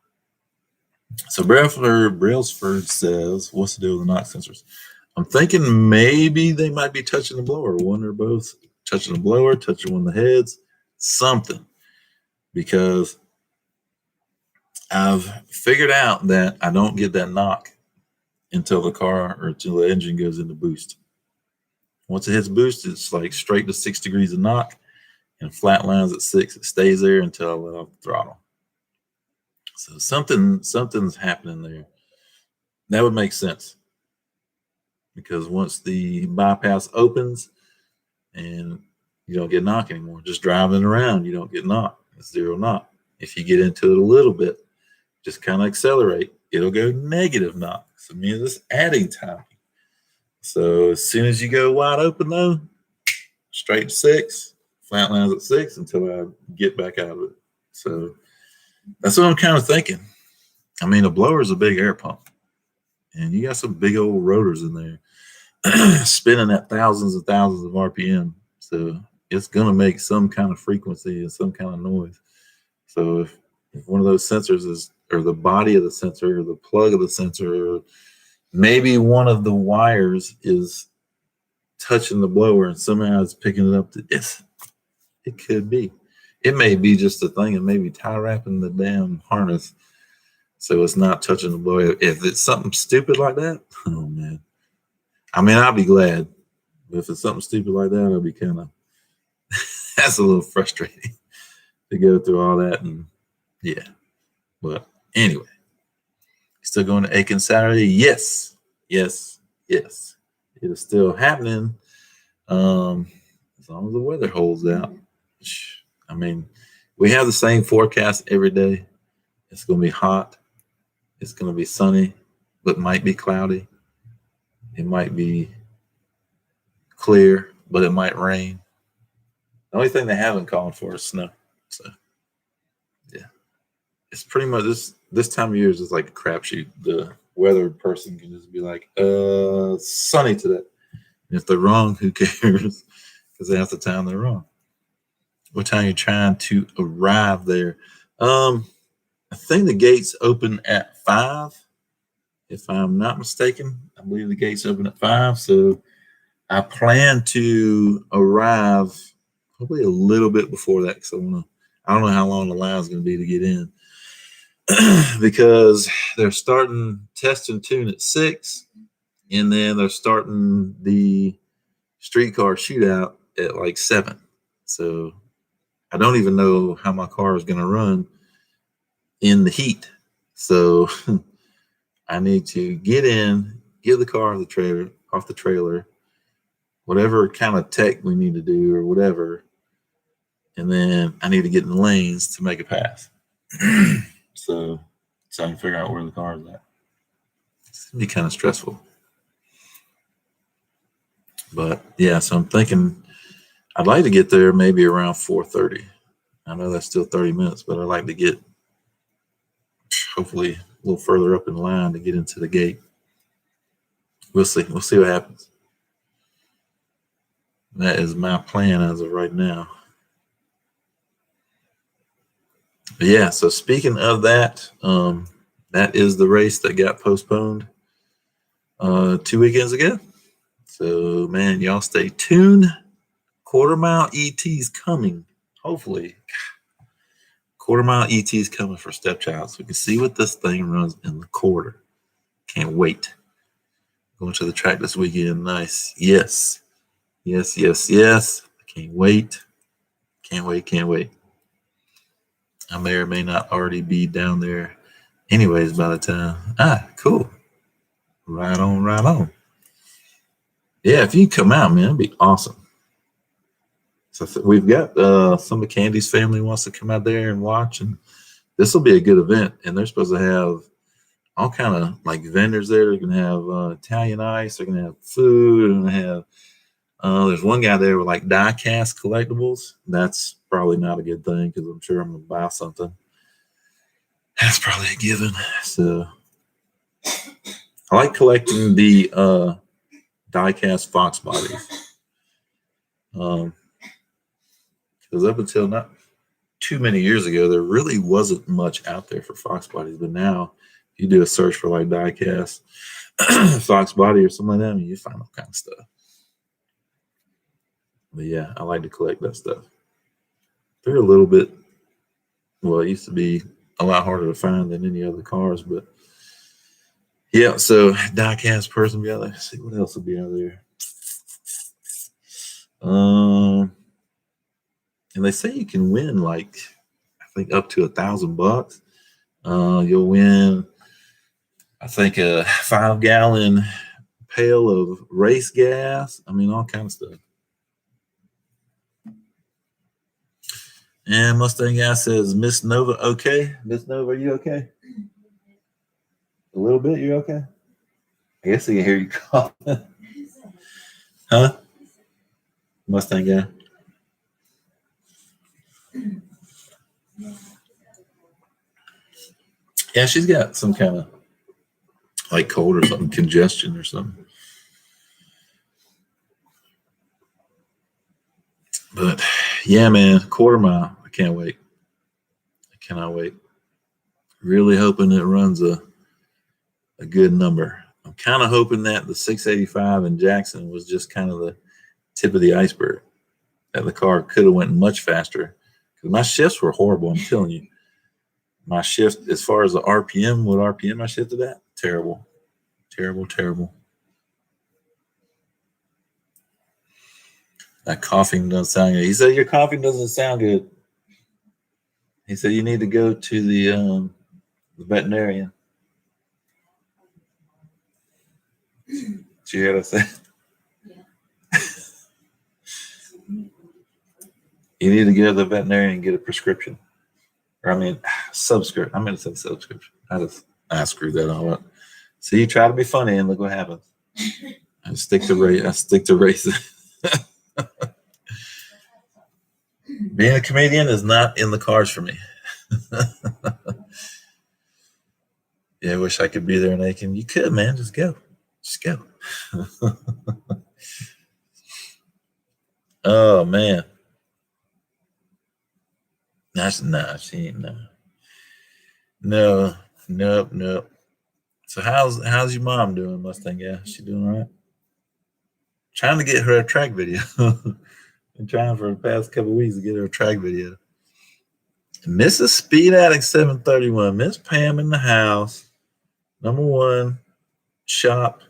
S1: So Brailsford says, what's the deal with the knock sensors? I'm thinking maybe they might be touching the blower, one or both, touching the blower, touching one of the heads, something. Because I've figured out that I don't get that knock until the car or until the engine goes into boost. Once it hits boost, it's like straight to 6 degrees of knock and flat lines at 6. It stays there until I let off the throttle. So something's happening there. That would make sense. Because once the bypass opens and you don't get knock anymore, just driving around, you don't get knock. It's zero knock. If you get into it a little bit, just kind of accelerate, it'll go negative knock. So it means it's adding time. So as soon as you go wide open though, straight to 6, flat lines at 6 until I get back out of it. So that's what I'm kind of thinking. I mean, a blower is a big air pump, and you got some big old rotors in there spinning at thousands and thousands of RPM. So it's going to make some kind of frequency and some kind of noise. So if one of those sensors is, or the body of the sensor, or the plug of the sensor, or maybe one of the wires is touching the blower and somehow it's picking it up, it could be. It may be just a thing and maybe tie wrapping the damn harness so it's not touching the blower. If it's something stupid like that, oh man. I mean, I'll be glad. But if it's something stupid like that, I'll be kind of, that's a little frustrating to go through all that. And yeah. But anyway, still going to Elgin Saturday? Yes. Yes. Yes. It is still happening. As long as the weather holds out. I mean, we have the same forecast every day. It's going to be hot. It's going to be sunny, but might be cloudy. It might be clear, but it might rain. The only thing they haven't called for is snow. So, yeah, it's pretty much this time of year is just like a crapshoot. The weather person can just be like, sunny today. And if they're wrong, who cares? Because half the time they're wrong. What time are you trying to arrive there? I think the gates open at 5. If I'm not mistaken, I believe the gates open at 5. So I plan to arrive probably a little bit before that because I don't know how long the line is going to be to get in because they're starting test and tune at 6, and then they're starting the streetcar shootout at like 7. So I don't even know how my car is going to run in the heat. So I need to get in, get the car off the trailer, whatever kind of tech we need to do or whatever. And then I need to get in the lanes to make a pass. so I can figure out where the car is at. It's going to be kind of stressful. But yeah, so I'm thinking I'd like to get there maybe around 4:30. I know that's still 30 minutes, but I'd like to get hopefully a little further up in line to get into the gate. We'll see. We'll see what happens. That is my plan as of right now. But yeah, so speaking of that, that is the race that got postponed 2 weekends ago. So, man, y'all stay tuned. Quarter mile ET's coming. Hopefully. Quarter mile ET's coming for Stepchild. So we can see what this thing runs in the quarter. Can't wait. Going to the track this weekend. Nice. Yes. Yes, yes, yes. I can't wait. Can't wait, can't wait. I may or may not already be down there anyways by the time. Cool. Right on, right on. Yeah, if you come out, man, it'd be awesome. So we've got some of Candy's family wants to come out there and watch, and this will be a good event. And they're supposed to have all kind of like vendors there. They're gonna have Italian ice. They're gonna have food. They're gonna have. There's one guy there with like die cast collectibles. That's probably not a good thing because I'm sure I'm gonna buy something. That's probably a given. So I like collecting the die cast Fox bodies. Because up until now, too many years ago, there really wasn't much out there for Fox bodies. But now, if you do a search for like diecast Fox body or something like that, I mean, you find all kind of stuff. But yeah, I like to collect that stuff. They're a little bit, well, it used to be a lot harder to find than any other cars, but yeah, so diecast person be out there. Let's see what else will be out there. And they say you can win like, I think up to $1,000. You'll win, I think, a 5-gallon pail of race gas. I mean, all kinds of stuff. And Mustang Guy says, Miss Nova, okay? Miss Nova, are you okay? A little bit, you okay? I guess I can hear you coughing. Huh? Mustang Guy. Yeah, she's got some kind of like cold or something, congestion or something. But yeah, man, quarter mile. I can't wait. I cannot wait. Really hoping it runs a good number. I'm kind of hoping that the 685 in Jackson was just kind of the tip of the iceberg. That the car could have went much faster. Because my shifts were horrible, I'm telling you. My shift, as far as the RPM, what RPM I shifted at, terrible. Terrible, terrible. That coughing doesn't sound good. He said, your coughing doesn't sound good. He said, you need to go to the veterinarian. Did you hear what I said? Yeah. You need to go to the veterinarian and get a prescription. Or I mean, subscription. I meant to say subscription. I screwed that all up. So you try to be funny and look what happens. I stick to racing. Being a comedian is not in the cards for me. Yeah, I wish I could be there in Aiken. You could, man. Just go. Just go. Oh man. She ain't no. Nope. So how's your mom doing, Mustang? Yeah, she doing all right? Trying to get her a track video. Been trying for the past couple of weeks to get her a track video. Mrs. Speed Addict 731, Miss Pam in the house. #1 shop,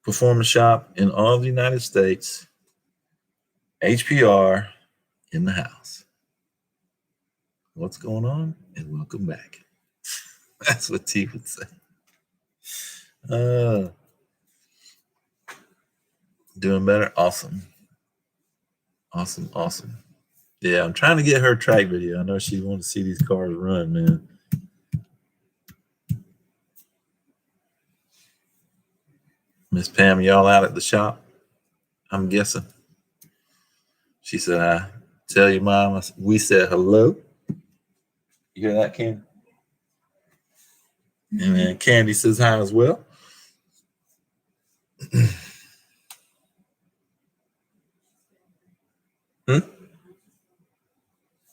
S1: performance shop in all of the United States. HPR in the house. What's going on? And welcome back. That's what T would say. Doing better? Awesome. Yeah, I'm trying to get her a track video. I know she wants to see these cars run, man. Miss Pam, y'all out at the shop? I'm guessing. She said, I tell you, Mom, we said hello. You hear that, Candy? And then Candy says hi as well.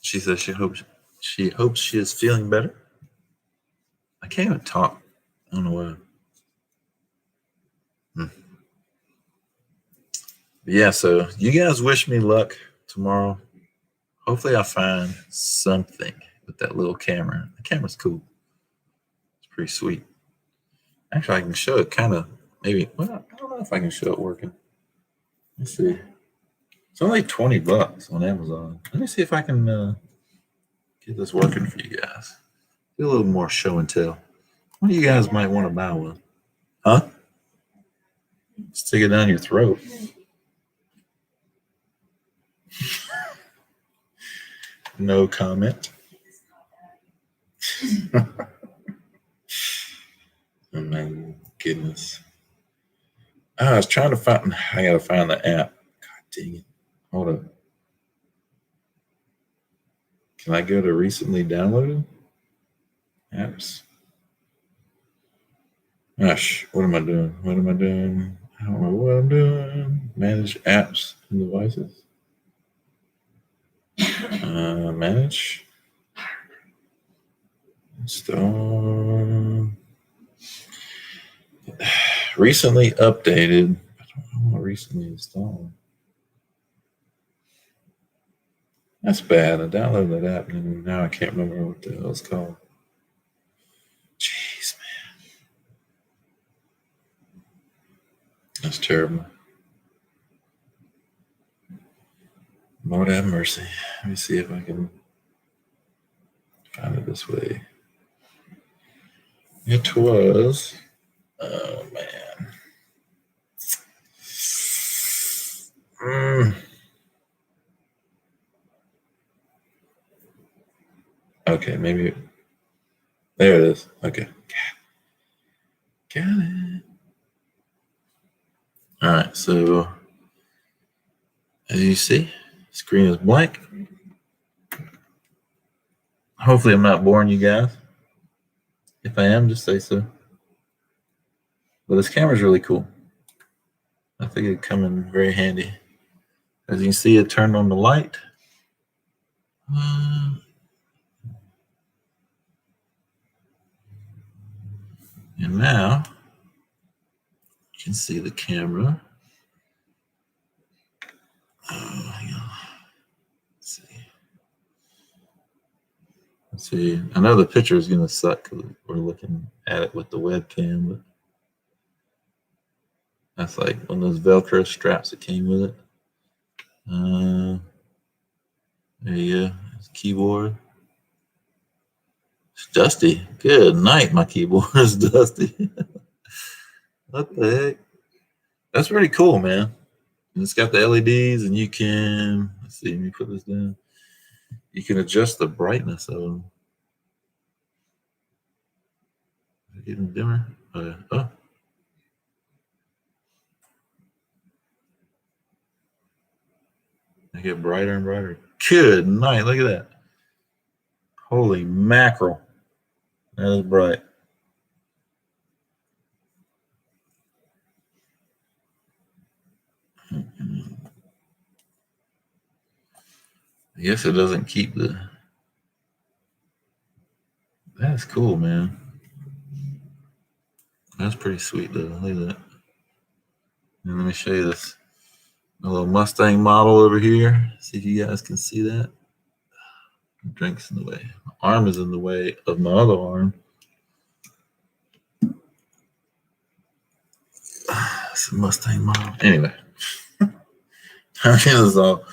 S1: She says she hopes she is feeling better. I can't even talk. I don't know why. Yeah, so you guys wish me luck tomorrow. Hopefully I find something with that little camera. The camera's cool. It's pretty sweet. Actually, I can show it kind of, maybe, well, I don't know if I can show it working. Let's see. It's only $20 on Amazon. Let me see if I can get this working for you guys. Do a little more show and tell. One of you guys might want to buy one. Huh? Stick it down your throat. No comment. Oh my goodness. I was trying to find, I gotta find the app. God dang it. Hold up. Can I go to recently downloaded? Apps. Gosh, what am I doing? I don't know what I'm doing. Manage apps and devices. Manage. Install. Recently updated. I don't know what recently installed. That's bad. I downloaded that app and now I can't remember what the hell it's called. Jeez, man. That's terrible. Lord have mercy. Let me see if I can find it this way. It was, oh man. Okay, maybe. There it is. Okay. Got it. All right, so as you see, screen is blank. Hopefully I'm not boring you guys. If I am, just say so. But this camera is really cool. I think it'd come in very handy. As you can see, it turned on the light. And now you can see the camera. Hang on. Let's see. I know the picture is going to suck because we're looking at it with the webcam, but that's like one of those Velcro straps that came with it. There you go. It's keyboard. It's dusty. Good night, my keyboard is dusty. What the heck? That's pretty cool, man. And it's got the LEDs, and you can, let's see, let me put this down. You can adjust the brightness of them. Is it getting dimmer? Oh, yeah. Oh. They get brighter and brighter. Good night. Look at that. Holy mackerel. That is bright. I guess it doesn't keep the. That's cool, man. That's pretty sweet, though. Look at that. And let me show you this. A little Mustang model over here. See if you guys can see that. Drink's in the way. My arm is in the way of my other arm. It's a Mustang model. Anyway. It's all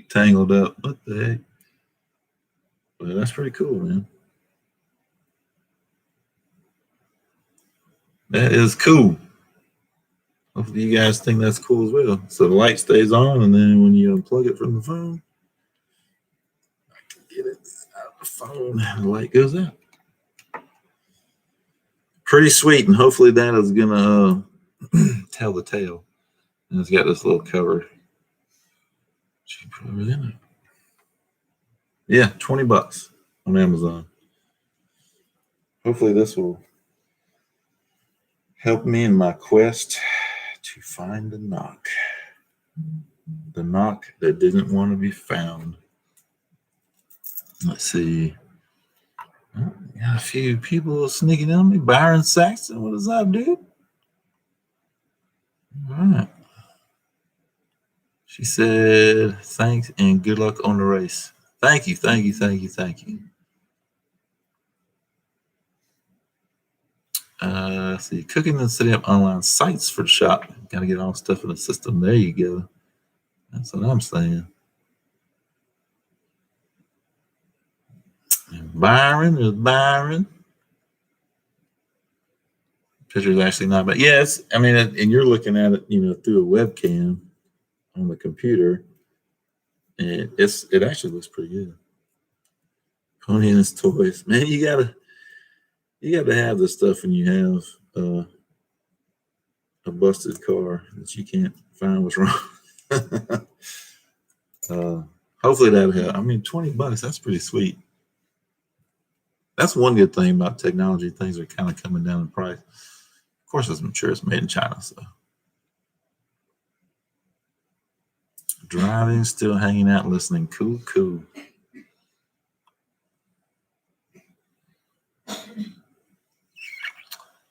S1: tangled up. What the heck? But that's pretty cool, man. That is cool. Hopefully you guys think that's cool as well. So the light stays on, and then when you unplug it from the phone, I can get it out of the phone, and the light goes out. Pretty sweet, and hopefully that is gonna tell the tale. And it's got this little cover. You can put everything in it. Yeah, $20 on Amazon. Hopefully this will help me in my quest to find the knock. The knock that didn't want to be found. Let's see. Oh, got a few people sneaking on me. Byron Saxton, what is up, dude? All right. She said, thanks and good luck on the race. Thank you, thank you, thank you, thank you. Let's see. Cooking and setting up online sites for the shop. Got to get all stuff in the system. There you go. That's what I'm saying. And Byron is Byron. Picture's actually not bad. Yes, I mean, and you're looking at it, through a webcam on the computer, and it actually looks pretty good. Pony and his toys, man. You gotta have this stuff when you have a busted car that you can't find what's wrong. Hopefully that'll help. I mean, $20, that's pretty sweet. That's one good thing about technology. Things are kind of coming down in price. Of course, I'm sure it's made in China. So, driving, still hanging out, listening. Cool, cool.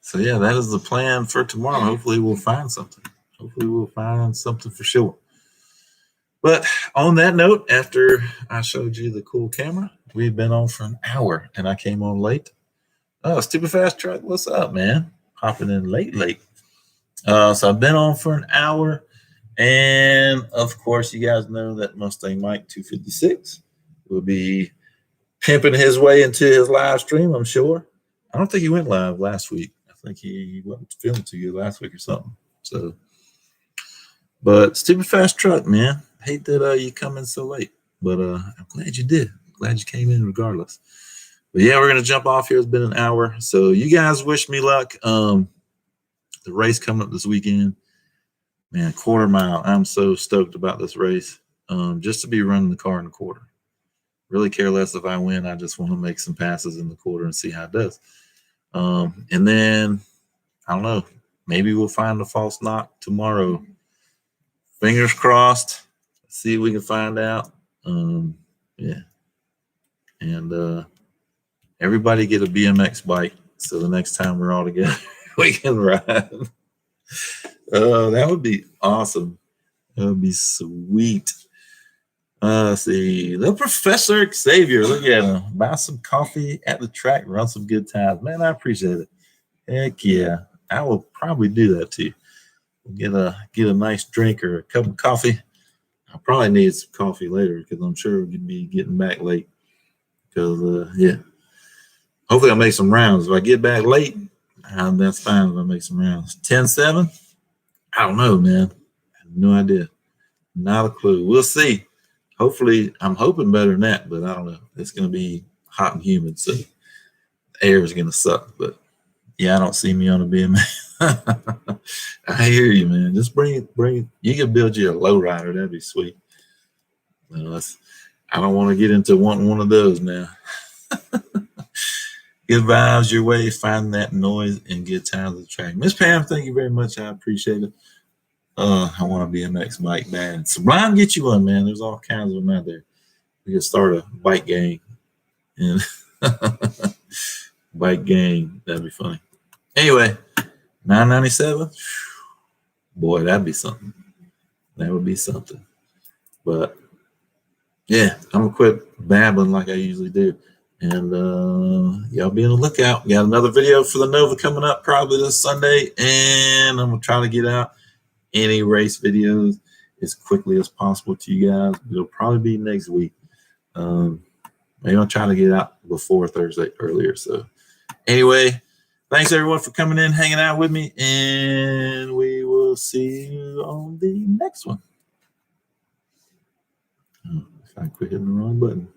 S1: So yeah, that is the plan for tomorrow. Hopefully we'll find something. Hopefully we'll find something for sure. But on that note, after I showed you the cool camera, we've been on for an hour and I came on late. Oh, Stupid Fast Truck, what's up, man? Hopping in late. So I've been on for an hour. And of course, you guys know that Mustang Mike 256 will be pimping his way into his live stream, I'm sure. I don't think he went live last week. I think he wasn't filming to you last week or something. So, but Stupid Fast Truck, man. Hate that you come in so late, but I'm glad you did. Glad you came in regardless. But yeah, we're gonna jump off here. It's been an hour, so you guys wish me luck. The race coming up this weekend, man. Quarter mile. I'm so stoked about this race. Just to be running the car in the quarter. Really care less if I win. I just want to make some passes in the quarter and see how it does. And then I don't know. Maybe we'll find a false knock tomorrow. Fingers crossed. See if we can find out. Yeah. And everybody get a BMX bike so the next time we're all together we can ride. That would be awesome. That would be sweet. Let's see. The Professor Xavier. Look at him. Buy some coffee at the track, run some good times. Man, I appreciate it. Heck yeah. I will probably do that too. Get a nice drink or a cup of coffee. I'll probably need some coffee later because I'm sure we'll be getting back late. Because, yeah. Hopefully I'll make some rounds. If I get back late, that's fine if I make some rounds. 10-7? I don't know, man. I have no idea. Not a clue. We'll see. Hopefully, I'm hoping better than that, but I don't know. It's going to be hot and humid, so the air is going to suck. But, yeah, I don't see me on a BMX. I hear you, man. Just bring it. You can build you a lowrider. That'd be sweet. I don't want to get into wanting one of those now. Good vibes your way, find that noise, and good times at the track. Miss Pam, thank you very much. I appreciate it. I want a BMX bike bad. Sublime, get you one, man. There's all kinds of them out there. We can start a bike gang. And bike gang. That'd be funny. Anyway, 997. Boy, that'd be something. That would be something. But yeah, I'm gonna quit babbling like I usually do. And y'all be on the lookout. Got another video for the Nova coming up probably this Sunday. And I'm gonna try to get out any race videos as quickly as possible to you guys. It'll probably be next week. Maybe I'll try to get out before Thursday earlier. So anyway, thanks everyone for coming in, hanging out with me, and we will see you on the next one. If I quit hitting the wrong button.